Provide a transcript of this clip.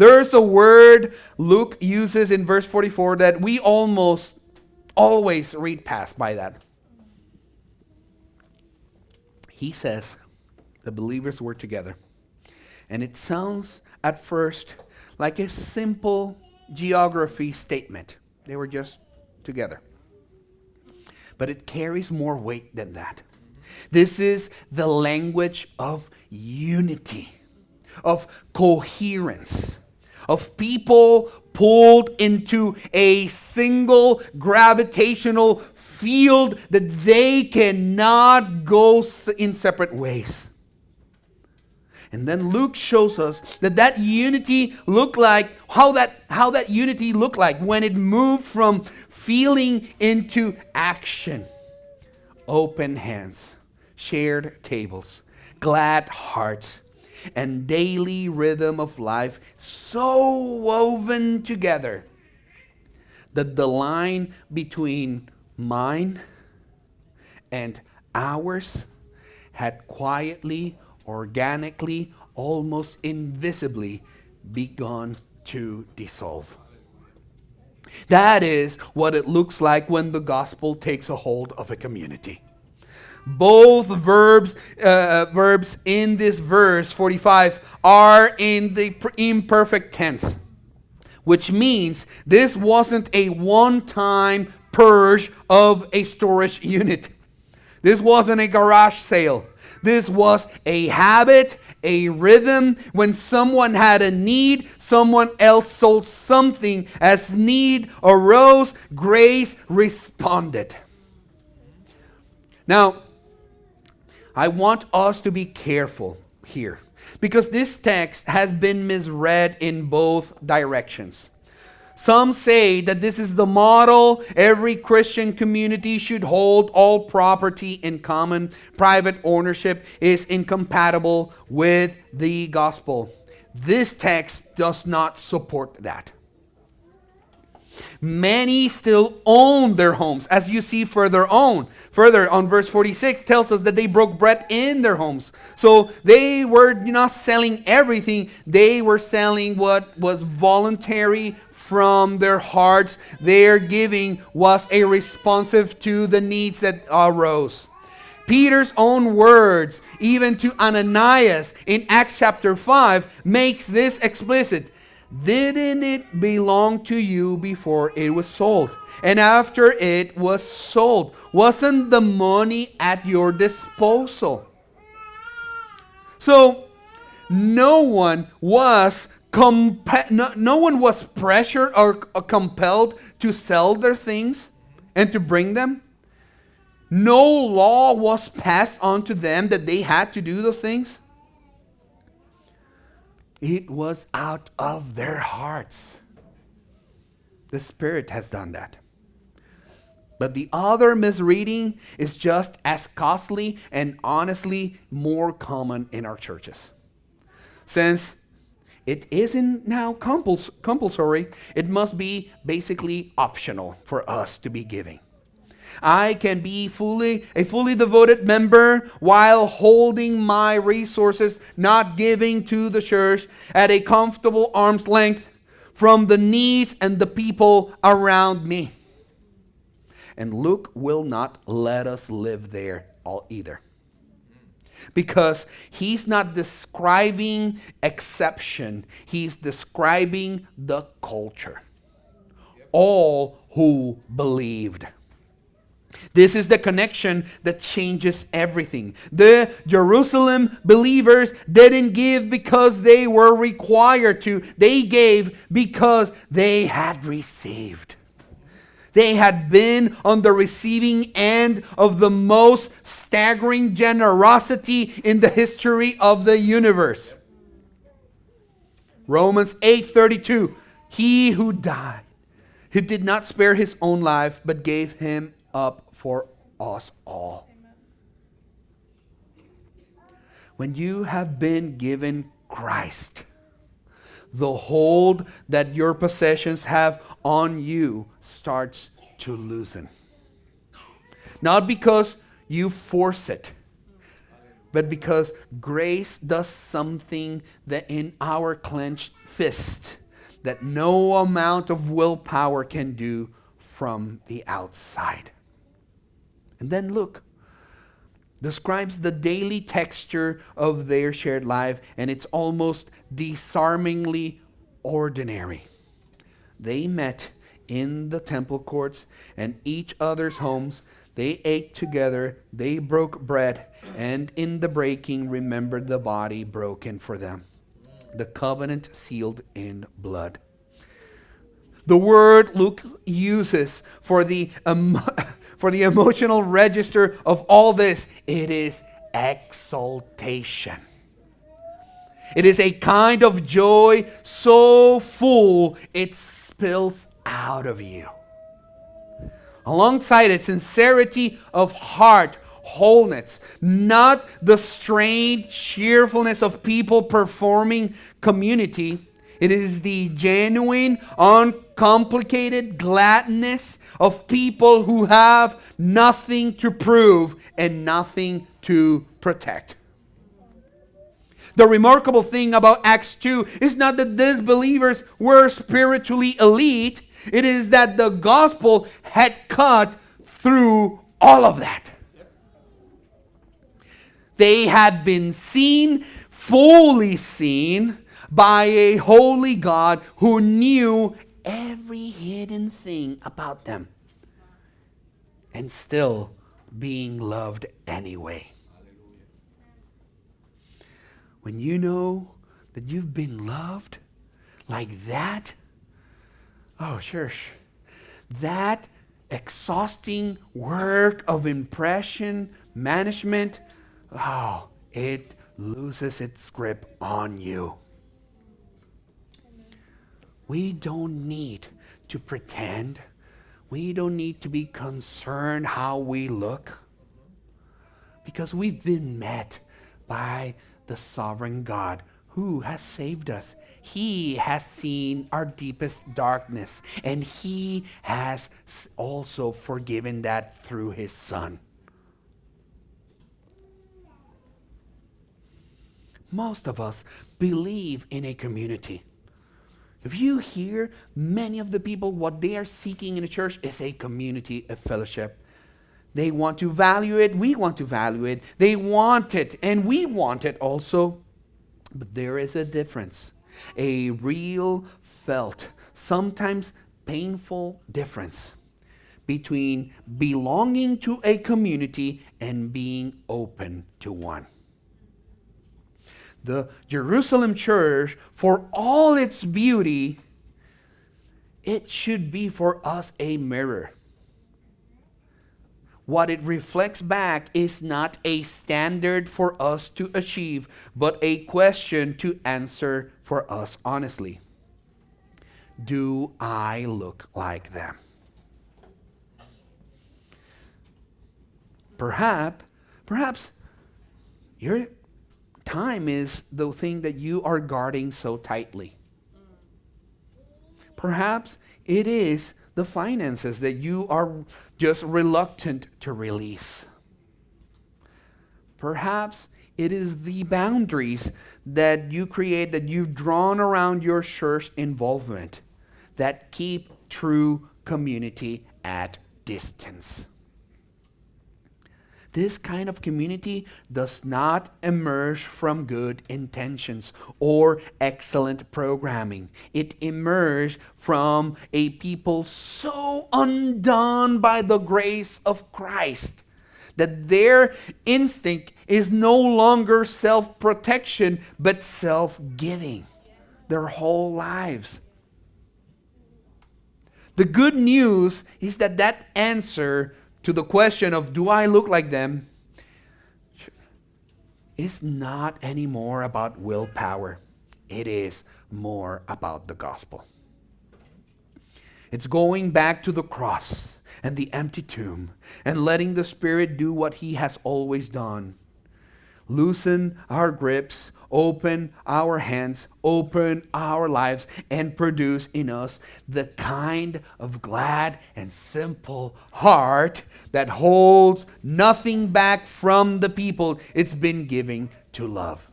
There's a word Luke uses in verse 44 that we almost always read past by that. He says the believers were together. And it sounds at first like a simple geography statement. They were just together. But it carries more weight than that. This is the language of unity, of coherence, of people pulled into a single gravitational field that they cannot go in separate ways. And then Luke shows us that unity looked like, how that unity looked like when it moved from feeling into action. Open hands, shared tables, glad hearts, and daily rhythm of life so woven together that the line between mine and ours had quietly, organically, almost invisibly begun to dissolve. That is what it looks like when the gospel takes a hold of a community. Both verbs in this verse 45 are in the imperfect tense, which means this wasn't a one-time purge of a storage unit. This wasn't a garage sale. This was a habit, a rhythm. When someone had a need, someone else sold something. As need arose, grace responded. Now, I want us to be careful here, because this text has been misread in both directions. Some say that this is the model every Christian community should hold all property in common. Private ownership is incompatible with the gospel. This text does not support that. Many still own their homes, as you see further on. Further on, verse 46 tells us that they broke bread in their homes. So they were not selling everything. They were selling what was voluntary from their hearts. Their giving was a responsive to the needs that arose. Peter's own words, even to Ananias in Acts chapter 5, makes this explicit. Didn't it belong to you before it was sold? And after it was sold, wasn't the money at your disposal? So no one was pressured or compelled to sell their things and to bring them. No law was passed on to them that they had to do those things. It was out of their hearts. The Spirit has done that. But the other misreading is just as costly and honestly more common in our churches. Since it isn't now compulsory, it must be basically optional for us to be giving. I can be a fully devoted member while holding my resources, not giving to the church at a comfortable arm's length from the needs and the people around me. And Luke will not let us live there either. Because he's not describing exception, he's describing the culture. All who believed. This is the connection that changes everything. The Jerusalem believers didn't give because they were required to. They gave because they had received. They had been on the receiving end of the most staggering generosity in the history of the universe. Romans 8:32. He who died, who did not spare his own life, but gave him up for us all. When you have been given Christ, the hold that your possessions have on you starts to loosen. Not because you force it, but because grace does something that in our clenched fist that no amount of willpower can do from the outside. And then look, describes the daily texture of their shared life, and it's almost disarmingly ordinary. They met in the temple courts and each other's homes. They ate together, they broke bread, and in the breaking remembered the body broken for them, the covenant sealed in blood. The word Luke uses for the emotional register of all this, it is exaltation. It is a kind of joy so full it spills out of you. Alongside it, sincerity of heart, wholeness, not the strained cheerfulness of people performing community. It is the genuine, uncomplicated gladness of people who have nothing to prove and nothing to protect. The remarkable thing about Acts 2 is not that these believers were spiritually elite. It is that the gospel had cut through all of that. They had been seen, fully seen, by a holy God who knew every hidden thing about them and still being loved anyway. When you know that you've been loved like that, oh, church, that exhausting work of impression management, oh, it loses its grip on you. We don't need to pretend. We don't need to be concerned how we look, because we've been met by the sovereign God who has saved us. He has seen our deepest darkness, and He has also forgiven that through His Son. Most of us believe in a community. If you hear many of the people, what they are seeking in a church is a community, a fellowship. They want to value it. We want to value it. They want it, and we want it also. But there is a difference, a real felt, sometimes painful difference between belonging to a community and being open to one. The Jerusalem church, for all its beauty, it should be for us a mirror. What it reflects back is not a standard for us to achieve, but a question to answer for us honestly. Do I look like them? Perhaps your time is the thing that you are guarding so tightly. Perhaps it is the finances that you are just reluctant to release. Perhaps it is the boundaries that you create, that you've drawn around your church involvement, that keep true community at distance. This kind of community does not emerge from good intentions or excellent programming. It emerged from a people so undone by the grace of Christ that their instinct is no longer self-protection but self-giving their whole lives. The good news is that answer to the question of, do I look like them, is not anymore about willpower. It is more about the gospel. It's going back to the cross and the empty tomb and letting the Spirit do what He has always done. loosen our grips, open our hands, open our lives, and produce in us the kind of glad and simple heart that holds nothing back from the people it's been giving to love.